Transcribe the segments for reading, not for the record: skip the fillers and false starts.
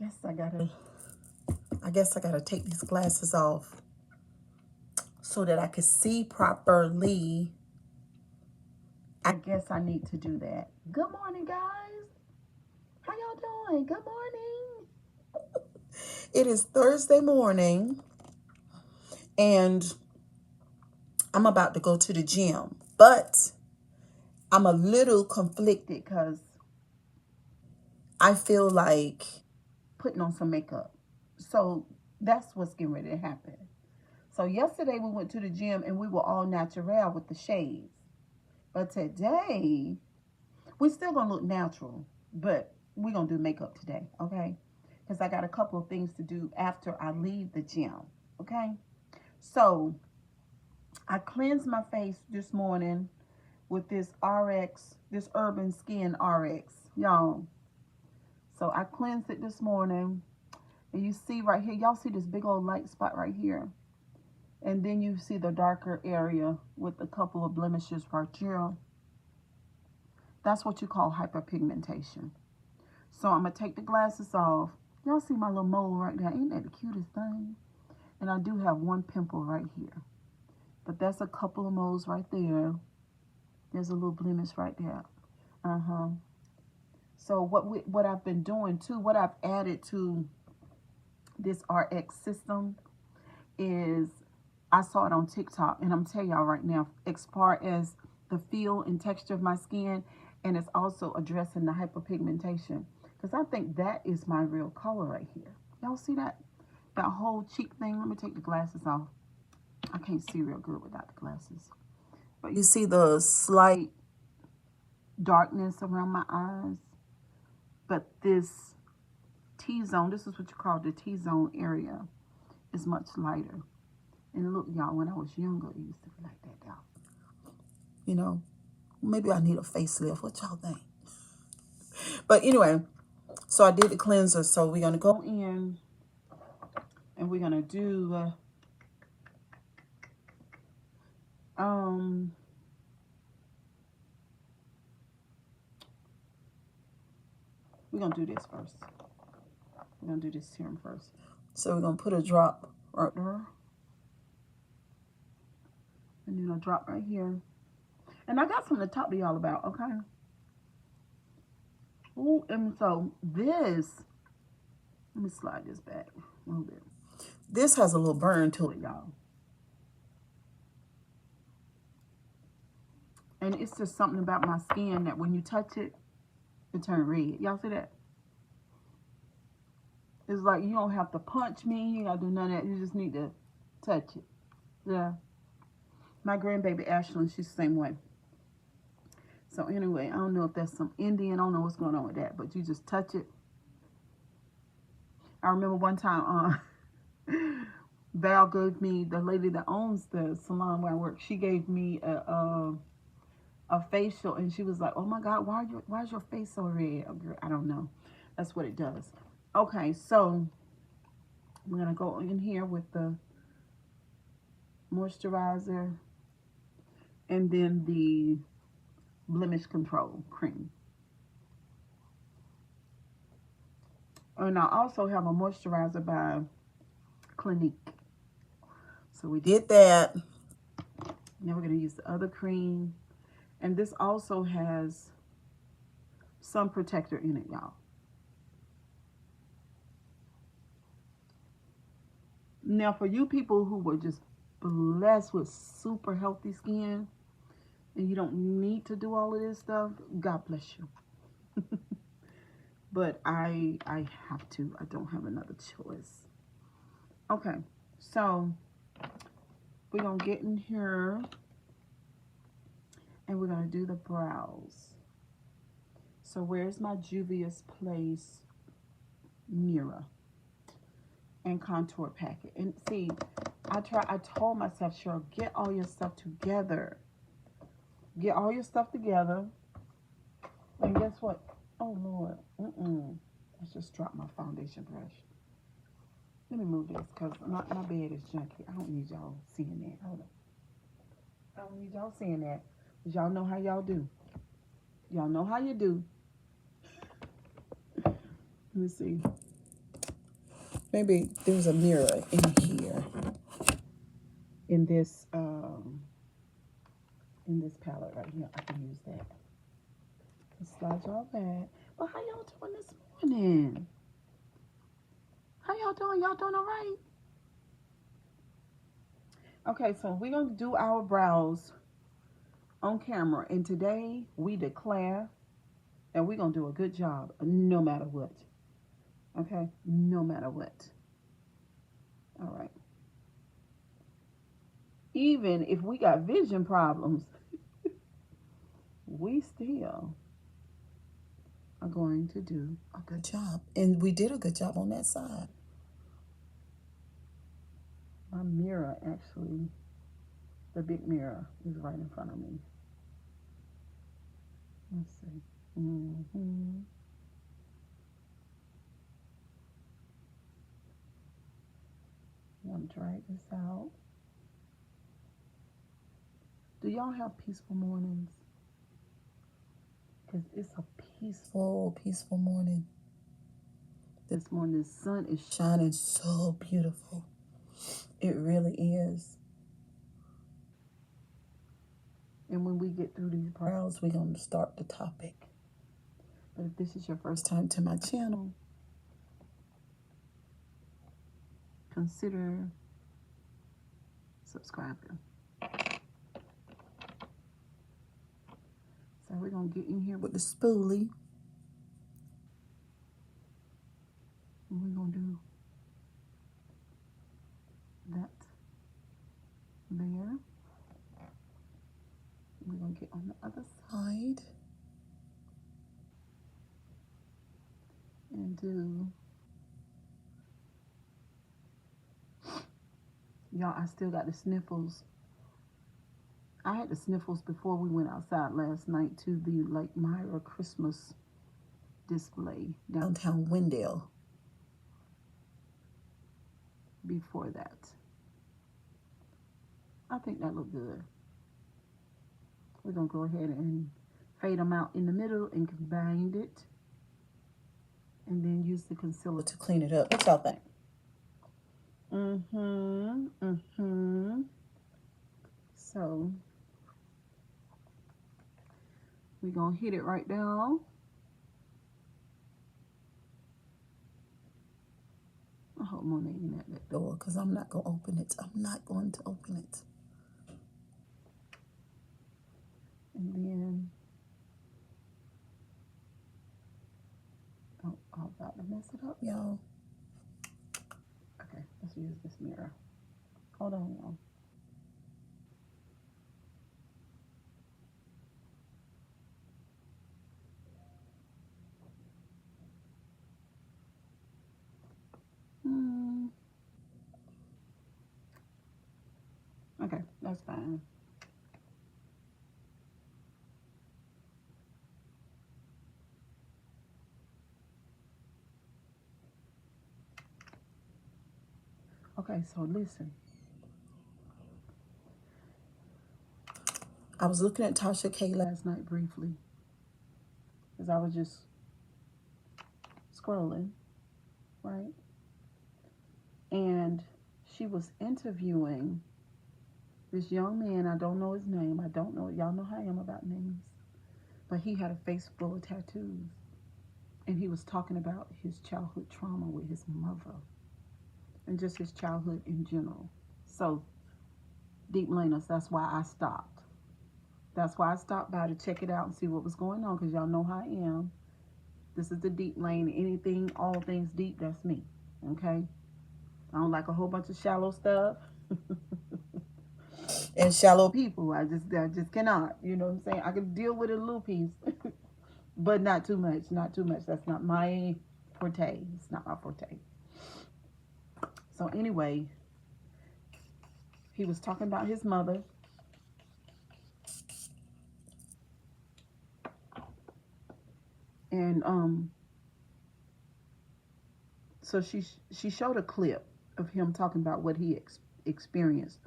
guess I gotta take these glasses off so that I can see properly. I guess I need to do that. Good morning, guys. How y'all doing? Good morning. It is Thursday morning, and I'm about to go to the gym, but I'm a little conflicted because I feel like putting on some makeup. So that's what's getting ready to happen. So yesterday we went to the gym and we were all natural with the shades. But today, we still gonna look natural, but we're gonna do makeup today, okay? Because I got a couple of things to do after I leave the gym, okay? So I cleansed my face this morning with this RX, this Urban Skin RX, y'all. So I cleansed it this morning. And you see right here, y'all see this big old light spot right here. And then you see the darker area with a couple of blemishes right here. That's what you call hyperpigmentation. So I'm going to take the glasses off. Y'all see my little mole right there? Ain't that the cutest thing? And I do have one pimple right here. But that's a couple of moles right there. There's a little blemish right there. So what I've been doing too, what I've added to this RX system is, I saw it on TikTok, and I'm telling y'all right now, as far as the feel and texture of my skin, and it's also addressing the hyperpigmentation, because I think that is my real color right here. Y'all see that? That whole cheek thing. Let me take the glasses off. I can't see real good without the glasses. But you see the slight darkness around my eyes. But this T-zone, this is what you call the T-zone area, is much lighter. And look, y'all, when I was younger, it used to be like that, y'all. You know, maybe I need a facelift. What y'all think? But anyway, so I did the cleanser. So we're going to go in and we're going to do, we're going to do this first. We're going to do this serum first. So we're going to put a drop right there. And then a drop right here. And I got something to talk to y'all about, okay? Ooh, and so this, let me slide this back a little bit. This has a little burn to it, y'all. And it's just something about my skin that when you touch it, it turns red. Y'all see that? It's like you don't have to punch me. You got to do none of that. You just need to touch it. Yeah. My grandbaby Ashlyn, she's the same way. So anyway, I don't know if that's some Indian. I don't know what's going on with that. But you just touch it. I remember one time Val gave me, the lady that owns the salon where I work, she gave me a facial, and she was like, oh my God, why is your face so red? I don't know. That's what it does. Okay, so we're going to go in here with the moisturizer and then the blemish control cream. And I also have a moisturizer by Clinique. So we did that. Now we're going to use the other cream. And this also has sun protector in it, y'all. Now, for you people who were just blessed with super healthy skin and you don't need to do all of this stuff, God bless you. But I have to. I don't have another choice. Okay, so we're going to get in here and we're going to do the brows. So where's my Juvia's Place mirror and contour packet? And see, I told myself, Cheryl, get all your stuff together. Get all your stuff together. And guess what? Oh, Lord. I just dropped my foundation brush. Let me move this because my bed is junky. I don't need y'all seeing that. Hold on. I don't need y'all seeing that. Because y'all know how y'all do. Y'all know how you do. Let me see. Maybe there's a mirror in here in this palette right here. I can use that to slide y'all back. But how y'all doing this morning? How y'all doing? Y'all doing all right? Okay, so we're going to do our brows on camera. And today we declare that we're going to do a good job no matter what. Okay? No matter what. All right. Even if we got vision problems, we still are going to do a good job. And we did a good job on that side. My mirror, actually, the big mirror is right in front of me. Let's see. Mm-hmm. I'm going to drag this out. Do y'all have peaceful mornings? Because it's a peaceful morning. This morning, the sun is shining so beautiful. It really is. And when we get through these brows, we're going to start the topic. But if this is your first time to my channel, consider subscribing. So we're going to get in here with the spoolie. And we're going to do that there. We're going to get on the other side and do, y'all, I still got the sniffles. I had the sniffles before we went outside last night to the Lake Myra Christmas display downtown Wendell. Before that, I think that looked good. We're going to go ahead and fade them out in the middle and combine it. And then use the concealer to clean it up. What y'all think? So, we're going to hit it right down. I hope Monet ain't at that door because I'm not going to open it. I'm not going to open it. And then, oh, I'm about to mess it up, y'all. Okay, let's use this mirror. Hold on, y'all. Okay, that's fine. Okay, so listen. I was looking at Tasha K last night briefly because I was just scrolling, right? And she was interviewing this young man. I don't know his name. I don't know. Y'all know how I am about names. But he had a face full of tattoos. And he was talking about his childhood trauma with his mother. And just his childhood in general. So, deep laners, that's why I stopped. That's why I stopped by to check it out and see what was going on. Because y'all know how I am. This is the deep lane. Anything, all things deep, that's me. Okay? I don't like a whole bunch of shallow stuff. And shallow people. I just cannot. You know what I'm saying? I can deal with a little piece. But not too much. Not too much. That's not my forte. It's not my forte. So anyway, he was talking about his mother. And so she showed a clip of him talking about what he experienced.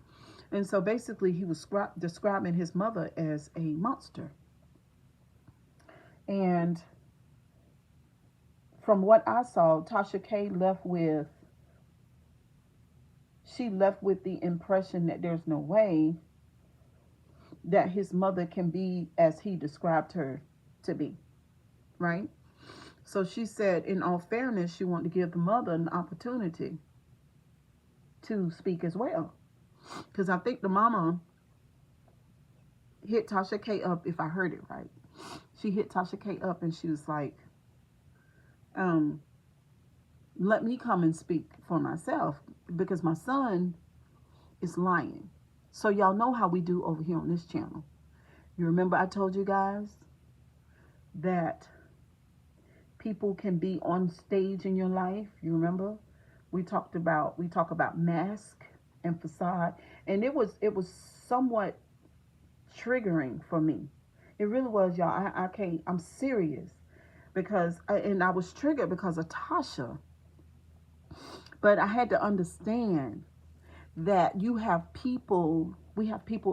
And so basically he was describing his mother as a monster. And from what I saw, Tasha K left with she left with the impression that there's no way that his mother can be as he described her to be, right? So she said, in all fairness, she wanted to give the mother an opportunity to speak as well. Because I think the mama hit Tasha K up, if I heard it right. She hit Tasha K up and she was like, um, let me come and speak for myself because my son is lying. So y'all know how we do over here on this channel. You remember I told you guys that people can be on stage in your life. You remember? We talk about mask and facade, and it was somewhat triggering for me. It really was, y'all. I can't. I'm serious because I was triggered because of Tasha, but I had to understand that we have people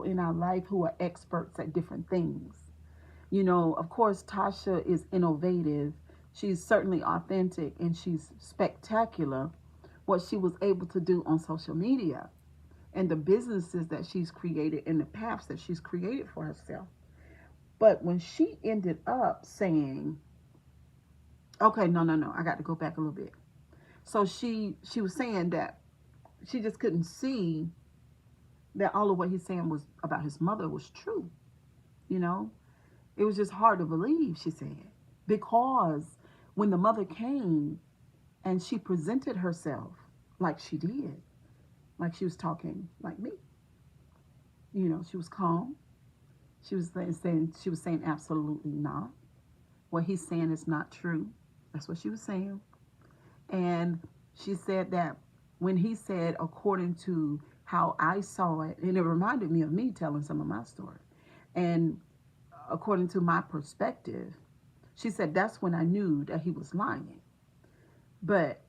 in our life who are experts at different things. You know, of course, Tasha is innovative. She's certainly authentic and she's spectacular. What she was able to do on social media and the businesses that she's created and the paths that she's created for herself. But when she ended up saying, okay, no, I got to go back a little bit. So she was saying that she just couldn't see that all of what he's saying was about his mother was true. You know, it was just hard to believe, she said, because when the mother came and she presented herself like she did, like she was talking like me, you know, she was calm. She was saying absolutely not. What he's saying is not true. That's what she was saying. And she said that when he said, according to how I saw it, and it reminded me of me telling some of my story. And according to my perspective, she said that's when I knew that he was lying. But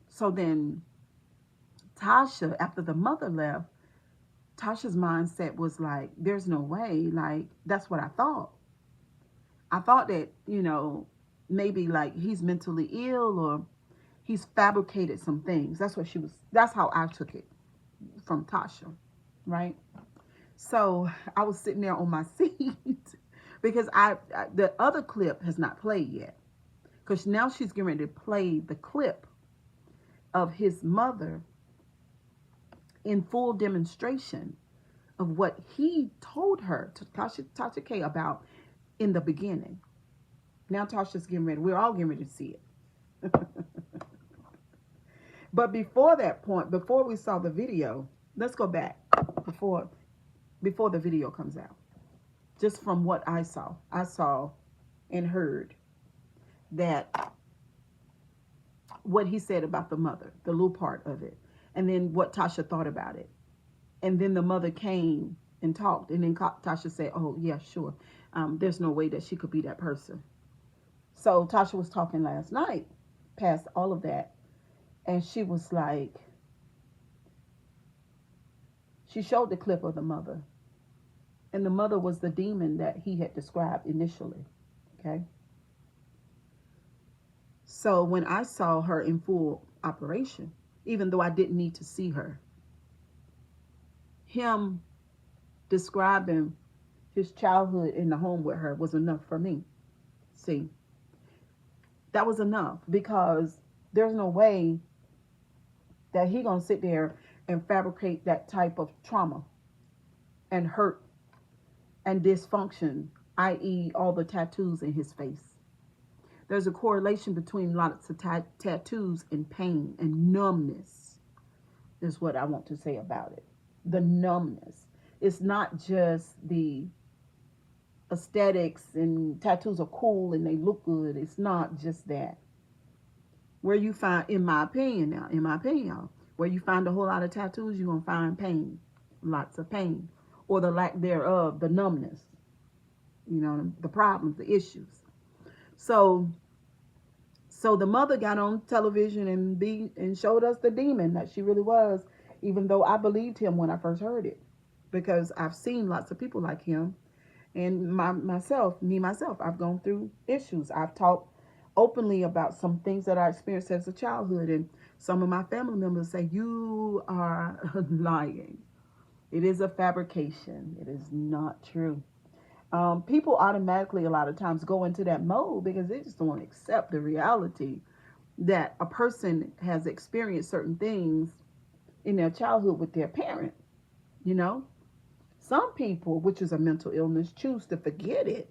so then Tasha, after the mother left, Tasha's mindset was like, there's no way. Like, that's what I thought. I thought that, you know, maybe like he's mentally ill or he's fabricated some things. That's how I took it from Tasha, right? So I was sitting there on my seat because the other clip has not played yet. Because now she's getting ready to play the clip of his mother in full demonstration of what he told her, to Tasha K, about in the beginning. Now Tasha's getting ready. We're all getting ready to see it. But before that point, before we saw the video, let's go back before the video comes out. Just from what I saw and heard that what he said about the mother, the little part of it, and then what Tasha thought about it. And then the mother came and talked, and then Tasha said, oh, yeah, sure. There's no way that she could be that person. So Tasha was talking last night, past all of that, and she was like, she showed the clip of the mother. And the mother was the demon that he had described initially, okay? So when I saw her in full operation, even though I didn't need to see her, him describing his childhood in the home with her was enough for me. See, that was enough, because there's no way that he gonna sit there and fabricate that type of trauma and hurt and dysfunction, i.e. all the tattoos in his face. There's a correlation between lots of tattoos and pain and numbness, is what I want to say about it. The numbness. It's not just the aesthetics and tattoos are cool and they look good. It's not just that. Where you find, in my opinion, where you find a whole lot of tattoos, you're going to find pain. Lots of pain. Or the lack thereof, the numbness. You know, the problems, the issues. So the mother got on television and showed us the demon that she really was, even though I believed him when I first heard it. Because I've seen lots of people like him. And myself, I've gone through issues. I've talked openly about some things that I experienced as a childhood. And some of my family members say, you are lying. It is a fabrication. It is not true. People automatically a lot of times go into that mode because they just don't want to accept the reality that a person has experienced certain things in their childhood with their parent. You know, some people, which is a mental illness, choose to forget it.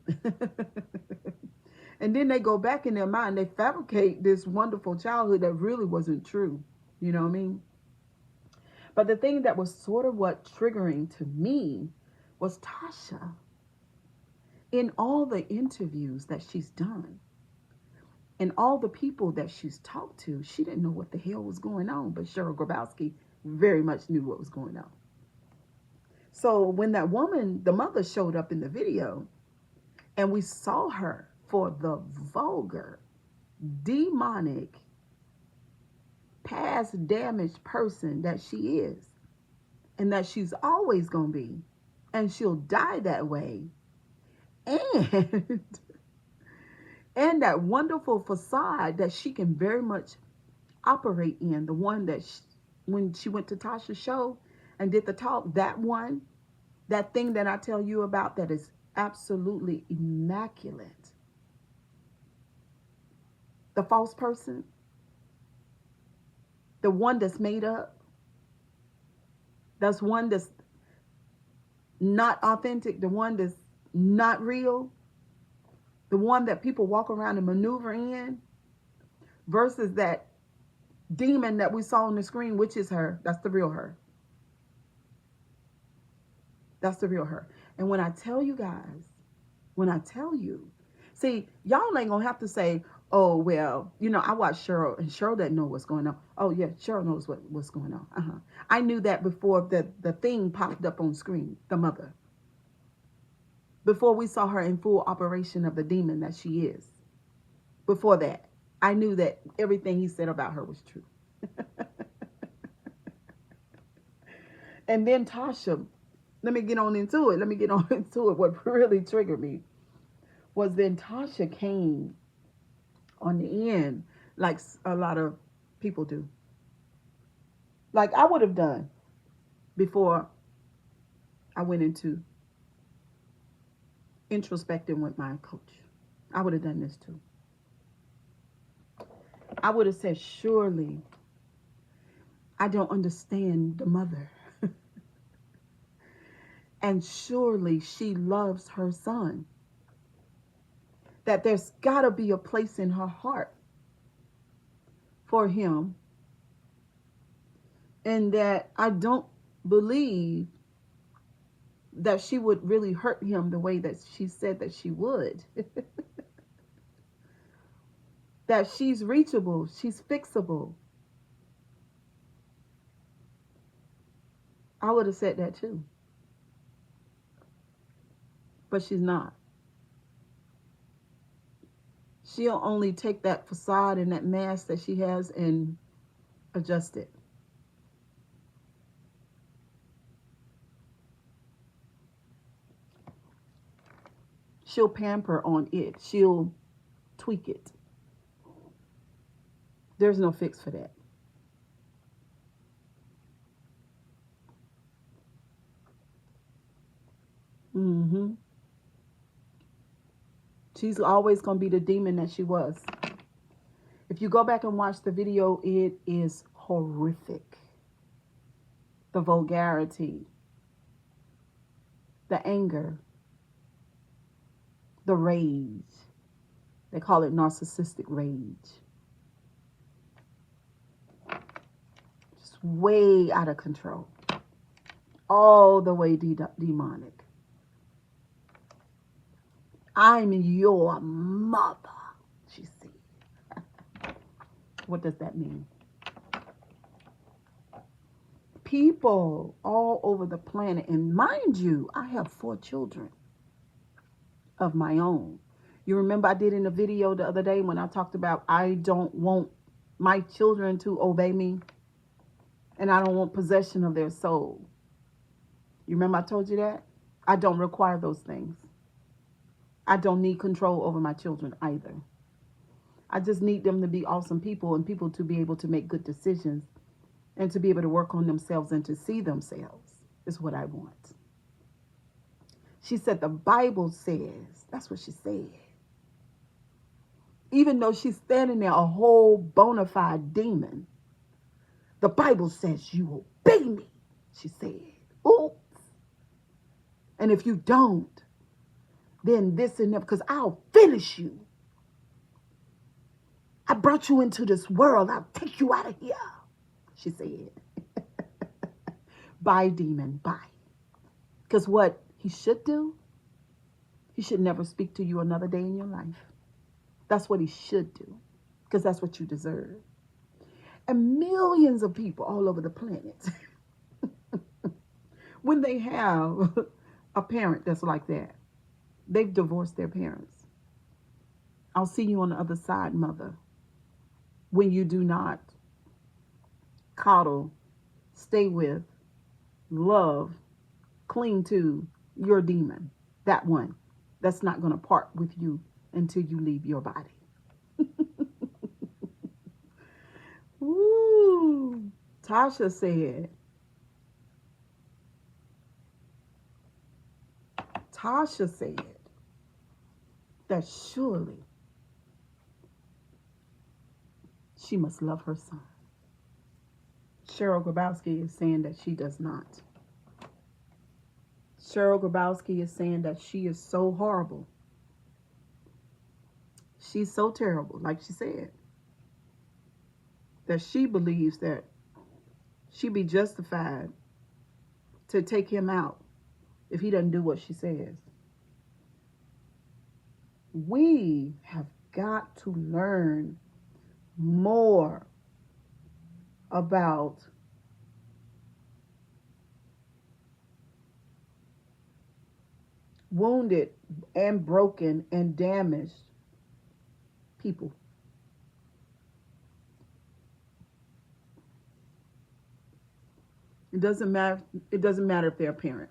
And then they go back in their mind, they fabricate this wonderful childhood that really wasn't true. You know what I mean? But the thing that was sort of what triggering to me was Tasha. In all the interviews that she's done and all the people that she's talked to, she didn't know what the hell was going on. But Cheryl Grabowski very much knew what was going on. So when that woman, the mother, showed up in the video and we saw her for the vulgar, demonic, past damaged person that she is and that she's always going to be, and she'll die that way, and and that wonderful facade that she can very much operate in, the one that when she went to Tasha's show and did the talk, that one, that thing that I tell you about that is absolutely immaculate, the false person, the one that's made up, that's one that's not authentic, the one that's not real, the one that people walk around and maneuver in, versus that demon that we saw on the screen, which is her. That's the real her. That's the real her. And when I tell you guys, when I tell you, see, y'all ain't gonna have to say, oh, well, you know, I watched Cheryl and Cheryl doesn't know what's going on. Oh, yeah, Cheryl knows what's going on. I knew that before the thing popped up on screen, the mother. Before we saw her in full operation of the demon that she is. Before that, I knew that everything he said about her was true. And then Tasha, let me get on into it. What really triggered me was then Tasha came on the end like a lot of people do. Like I would have done before I went into introspecting with my coach. I would have done this too. I would have said, surely I don't understand the mother. And surely she loves her son. That there's got to be a place in her heart for him. And that I don't believe that she would really hurt him the way that she said that she would. That she's reachable, she's fixable. I would have said that too. But she's not. She'll only take that facade and that mask that she has and adjust it. She'll pamper on it. She'll tweak it. There's no fix for that. She's always going to be the demon that she was. If you go back and watch the video, it is horrific. The vulgarity, the anger, the rage. They call it narcissistic rage. Just way out of control. All the way demonic. I'm your mother, she said. What does that mean? People all over the planet, and mind you, I have 4 children of my own. You remember I did in a video the other day when I talked about I don't want my children to obey me, and I don't want possession of their soul. You remember I told you that? I don't require those things. I don't need control over my children either. I just need them to be awesome people and people to be able to make good decisions and to be able to work on themselves and to see themselves is what I want. She said the Bible says, that's what she said. Even though she's standing there a whole bona fide demon, the Bible says you obey me, she said. Oops. And if you don't, then this and that, because I'll finish you. I brought you into this world. I'll take you out of here, she said. Bye, demon, bye. Because what he should do, he should never speak to you another day in your life. That's what he should do, because that's what you deserve. And millions of people all over the planet, when they have a parent that's like that, they've divorced their parents. I'll see you on the other side, mother, when you do not coddle, stay with, love, cling to your demon, that one that's not going to part with you until you leave your body. Ooh, Tasha said, that surely she must love her son. Cheryl Grabowski is saying that she does not. Cheryl Grabowski is saying that she is so horrible. She's so terrible, like she said, that she believes that she'd be justified to take him out if he doesn't do what she says. We have got to learn more about wounded and broken and damaged people. It doesn't matter if they're a parent.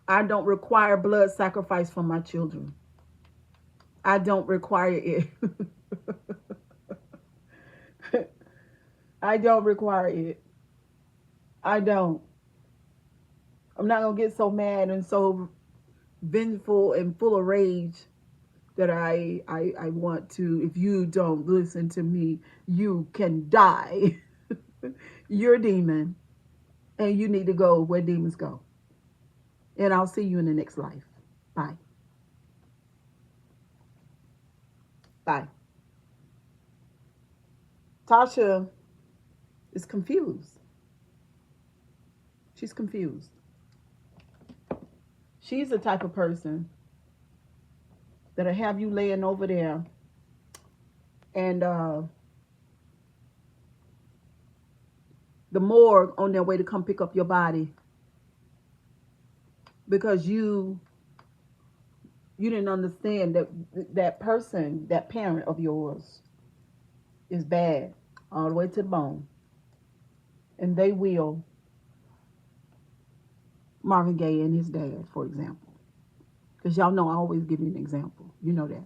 I don't require blood sacrifice for my children. I don't require it. I don't require it. I don't. I'm not going to get so mad and so vengeful and full of rage that I want to, if you don't listen to me, you can die. You're a demon and you need to go where demons go. And I'll see you in the next life. Bye. Bye. Tasha is confused. She's confused. She's the type of person that'll have you laying over there and the morgue on their way to come pick up your body because you didn't understand that that person, that parent of yours is bad all the way to the bone. And they will, Marvin Gay and his dad, for example. Because y'all know I always give you an example. You know that.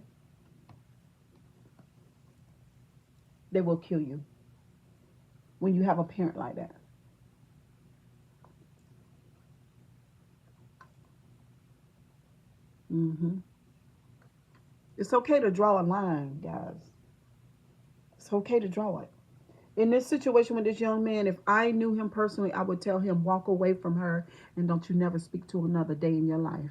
They will kill you when you have a parent like that. It's okay to draw a line, guys. It's okay to draw it. In this situation with this young man, if I knew him personally, I would tell him, walk away from her and don't you never speak to another day in your life.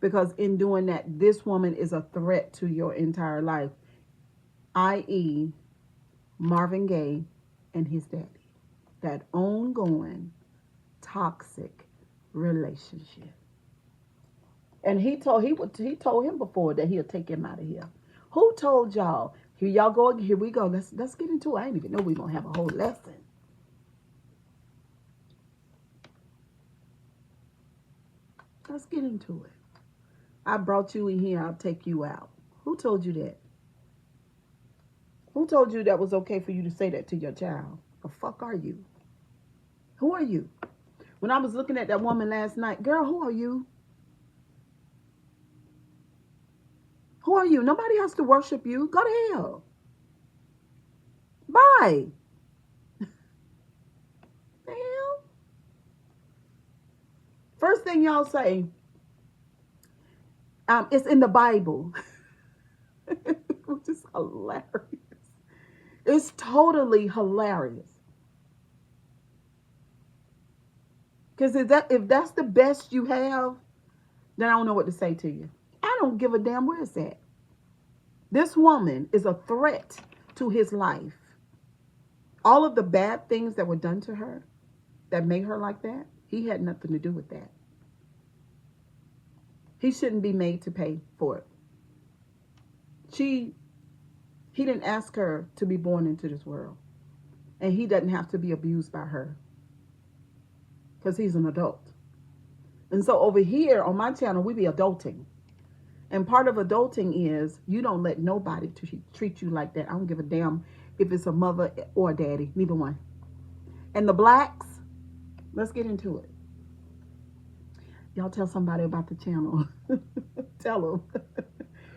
Because in doing that, this woman is a threat to your entire life, i.e. Marvin Gay and his daddy. That ongoing, toxic relationship. And he told him before that he'll take him out of here. Who told y'all? Here y'all go. Here we go. Let's get into it. I didn't even know we were gonna have a whole lesson. Let's get into it. I brought you in here. I'll take you out. Who told you that? Who told you that was okay for you to say that to your child? The fuck are you? Who are you? When I was looking at that woman last night, girl, who are you? Who are you? Nobody has to worship you. Go to hell. Right. The hell? First thing y'all say, it's in the Bible. Which is hilarious. It's totally hilarious. Because if that's the best you have, then I don't know what to say to you. I don't give a damn where it's at. This woman is a threat to his life. All of the bad things that were done to her that made her like that, he had nothing to do with that. He shouldn't be made to pay for it. He didn't ask her to be born into this world. And he doesn't have to be abused by her. Because he's an adult. And so over here on my channel, we be adulting. And part of adulting is you don't let nobody treat you like that. I don't give a damn if it's a mother or a daddy, neither one. And the blacks, let's get into it. Y'all tell somebody about the channel. Tell them.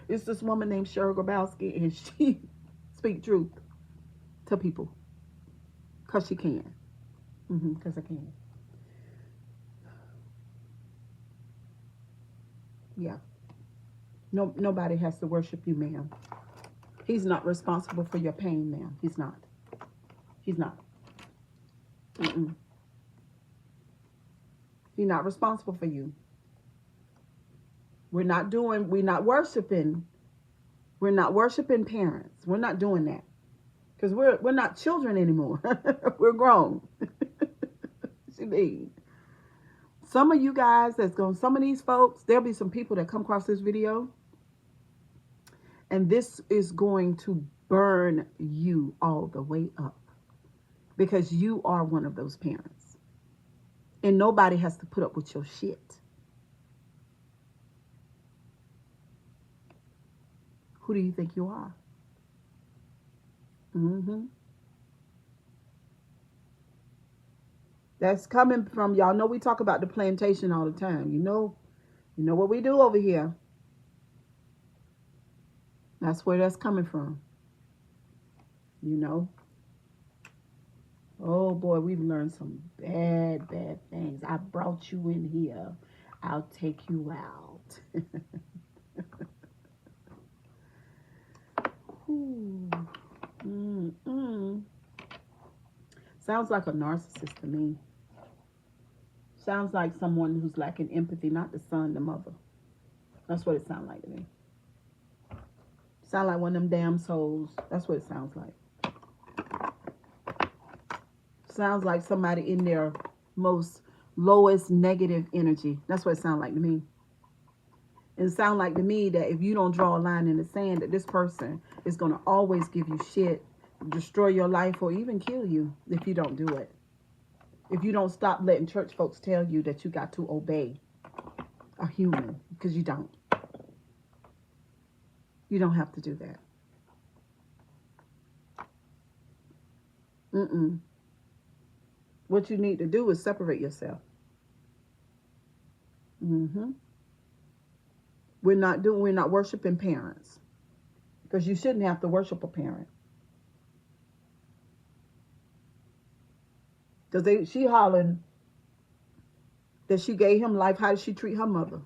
It's this woman named Cheryl Grabowski, and she speaks truth to people. Because she can. Because I can. Yeah. No, nobody has to worship you, ma'am. He's not responsible for your pain, ma'am. He's not. He's not. He's not responsible for you. We're not worshiping. We're not worshiping parents. We're not doing that. Because we're not children anymore. We're grown. She mean. Some of you guys some of these folks, there'll be some people that come across this video. And this is going to burn you all the way up. Because you are one of those parents. And nobody has to put up with your shit. Who do you think you are? That's coming from, y'all know we talk about the plantation all the time. You know what we do over here. That's where that's coming from. You know. Oh boy, we've learned some bad things. I brought you in here. I'll take you out. Sounds like a narcissist to me. Sounds like someone who's lacking empathy, not the son, the mother. That's what it sounds like to me. Sound like one of them damn souls. That's what it sounds like. Sounds like somebody in their most lowest negative energy. That's what it sounds like to me. It sounds like to me that if you don't draw a line in the sand, that this person is going to always give you shit, destroy your life, or even kill you if you don't do it. If you don't stop letting church folks tell you that you got to obey a human, because you don't. You don't have to do that. What you need to do is separate yourself. We're not worshiping parents. Because you shouldn't have to worship a parent. Because she hollering that she gave him life. How did she treat her mother?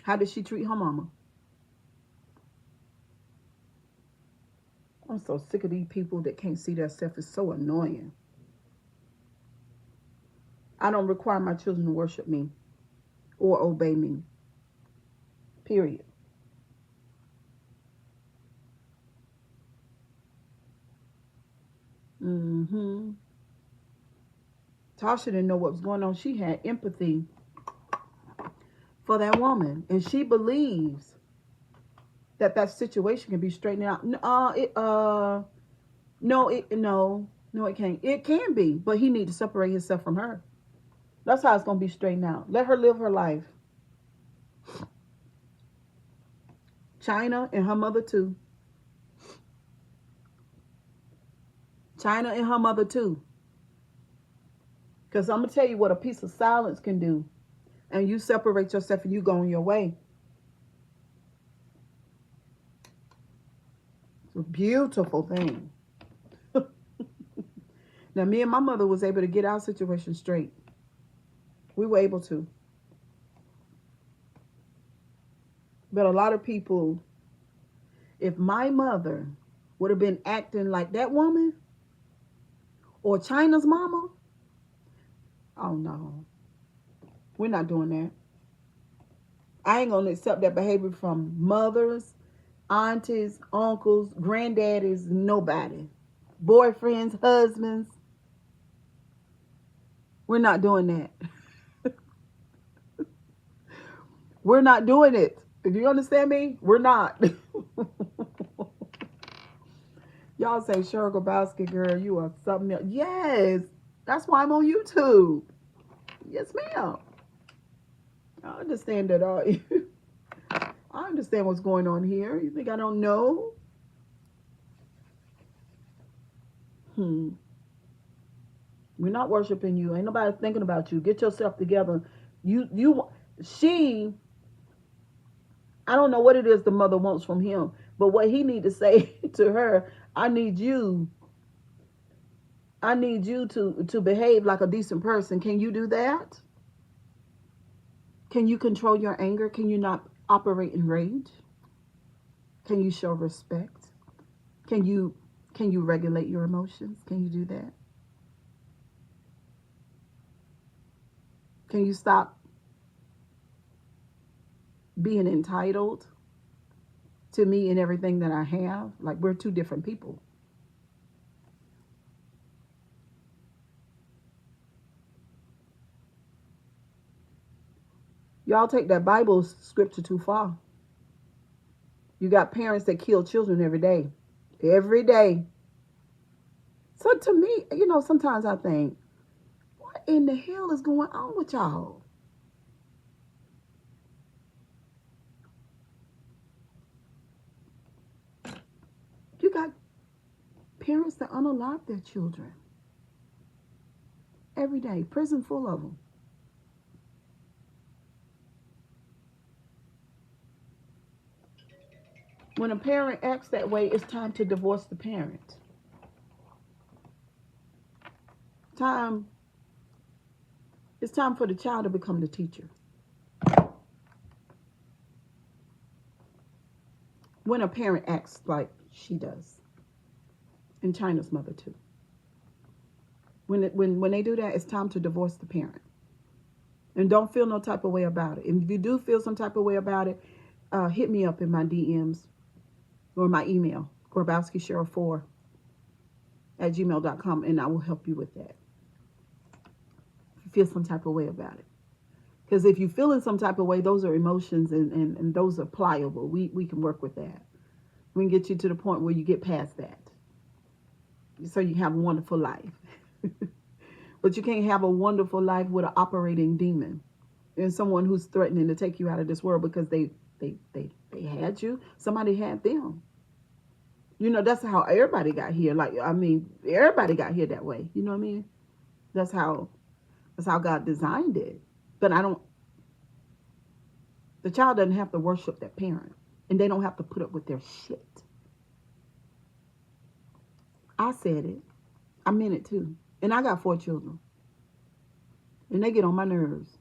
How did she treat her mama? I'm so sick of these people that can't see themselves. It's so annoying. I don't require my children to worship me or obey me. Period. Tasha didn't know what was going on. She had empathy for that woman. And she believes that situation can be straightened out. No, it can't. It can be, but he needs to separate himself from her. That's how it's going to be straightened out. Let her live her life. China and her mother too. China and her mother too. Because I'm going to tell you what a piece of silence can do. And you separate yourself and you go on your way. a beautiful thing. Now, me and my mother was able to get our situation straight. We were able to. But a lot of people, if my mother would have been acting like that woman or China's mama, oh no, we're not doing that. I ain't gonna accept that behavior from mothers, aunties, uncles, granddaddies, nobody. Boyfriends, husbands. We're not doing that. We're not doing it. Do you understand me? We're not. Y'all say, Cheryl Grabowski, girl, you are something else. Yes. That's why I'm on YouTube. Yes, ma'am. I understand that. I understand what's going on here. You think I don't know? We're not worshiping you. Ain't nobody thinking about you. Get yourself together. She, I don't know what it is the mother wants from him, but what he need to say to her, I need you to behave like a decent person. Can you do that? Can you control your anger? Can you not operate in rage? Can you show respect? Can you regulate your emotions? Can you do that? Can you stop being entitled to me and everything that I have? Like, we're two different people. Y'all take that Bible scripture too far. You got parents that kill children every day. Every day. So to me, sometimes I think, what in the hell is going on with y'all? You got parents that unalive their children every day. Prison full of them. When a parent acts that way, it's time to divorce the parent. It's time for the child to become the teacher. When a parent acts like she does. And China's mother too. When they do that, it's time to divorce the parent. And don't feel no type of way about it. And if you do feel some type of way about it, hit me up in my DMs or my email, grabowskisheryl4@gmail.com, and I will help you with that. If you feel some type of way about it. Because if you feel in some type of way, those are emotions and those are pliable. We can work with that. We can get you to the point where you get past that. So you have a wonderful life. But you can't have a wonderful life with an operating demon and someone who's threatening to take you out of this world because they had you. Somebody had them. That's how everybody got here. Everybody got here that way. You know what I mean? That's how God designed it. But the child doesn't have to worship their parent. And they don't have to put up with their shit. I said it. I meant it too. And I got 4 children. And they get on my nerves.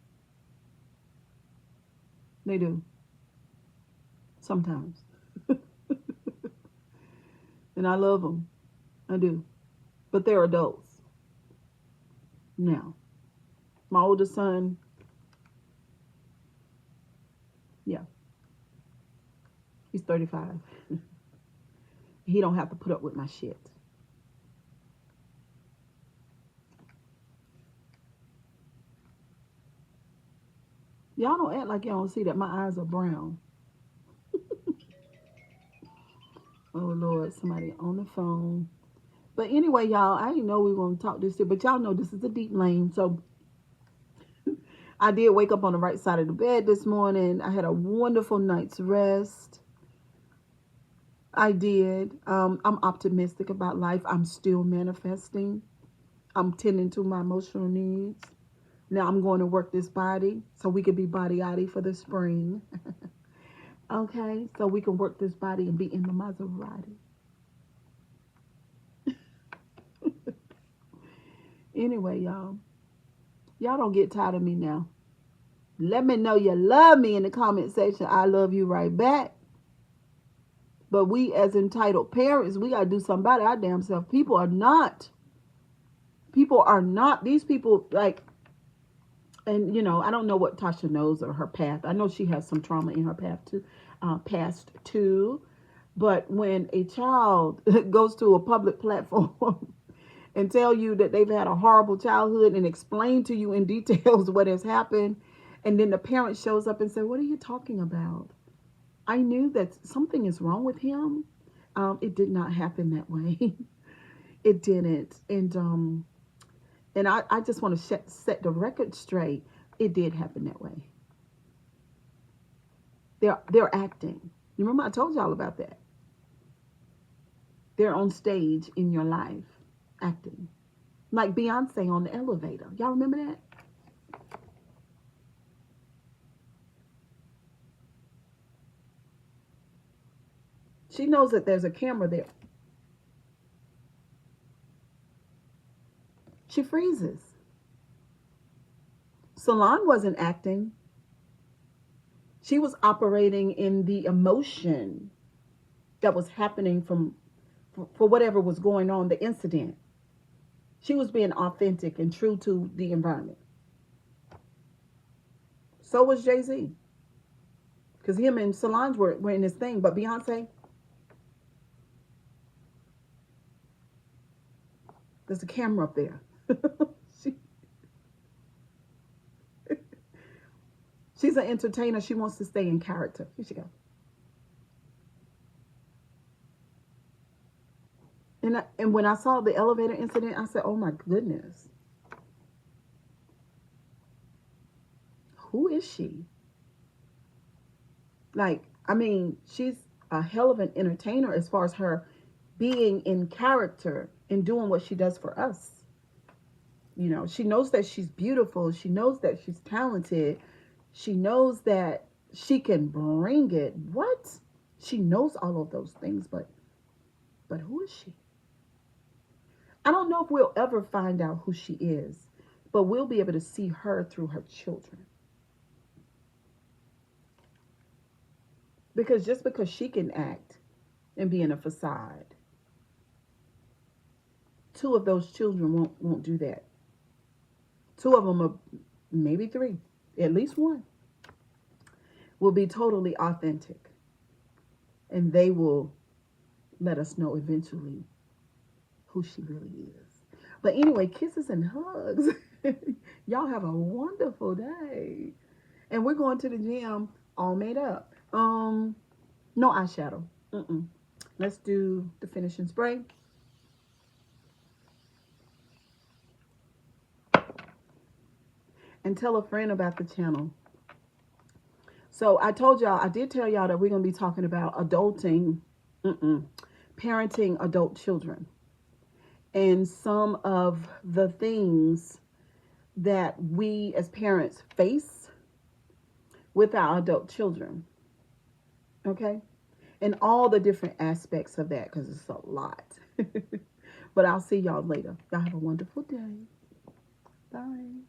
They do. Sometimes. And I love them. I do. But they're adults. Now, my oldest son, yeah, he's 35. He don't have to put up with my shit. Y'all don't act like y'all don't see that my eyes are brown. Oh, Lord, somebody on the phone. But anyway, y'all, I didn't know we were going to talk this here, but y'all know this is a deep lane. So I did wake up on the right side of the bed this morning. I had a wonderful night's rest. I did. I'm optimistic about life. I'm still manifesting. I'm tending to my emotional needs. Now I'm going to work this body so we can be body-yaddy for the spring. Okay, so we can work this body and be in the Maserati. Anyway, y'all don't get tired of me now. Let me know you love me in the comment section. I love you right back. But we as entitled parents, we got to do something about our damn self. People are not. These people, like, and I don't know what Tasha knows or her path. I know she has some trauma in her past too. But when a child goes to a public platform and tell you that they've had a horrible childhood and explain to you in details what has happened, and then the parent shows up and say, "What are you talking about? I knew that something is wrong with him." It did not happen that way. It didn't. And I just want to set the record straight. It did happen that way. They're acting. You remember I told y'all about that. They're on stage in your life acting. Like Beyonce on the elevator. Y'all remember that? She knows that there's a camera there. She freezes. Salon wasn't acting. She was operating in the emotion that was happening for whatever was going on, the incident. She was being authentic and true to the environment. So was Jay-Z. Because him and Solange were in this thing. But Beyonce, there's a camera up there. She's an entertainer. She wants to stay in character. Here she go. And when I saw the elevator incident, I said, "Oh my goodness. Who is she?" Like, I mean, she's a hell of an entertainer as far as her being in character and doing what she does for us. She knows that she's beautiful. She knows that she's talented. She knows that she can bring it. What? She knows all of those things, but who is she? I don't know if we'll ever find out who she is, but we'll be able to see her through her children. Because just because she can act and be in a facade, two of those children won't do that. Two of them, are maybe three, at least one, will be totally authentic. And they will let us know eventually who she really is. But anyway, kisses and hugs. Y'all have a wonderful day. And we're going to the gym all made up. No eyeshadow. Let's do the finishing spray. And tell a friend about the channel. So I did tell y'all that we're going to be talking about adulting, parenting adult children. And some of the things that we as parents face with our adult children. Okay? And all the different aspects of that, because it's a lot. But I'll see y'all later. Y'all have a wonderful day. Bye.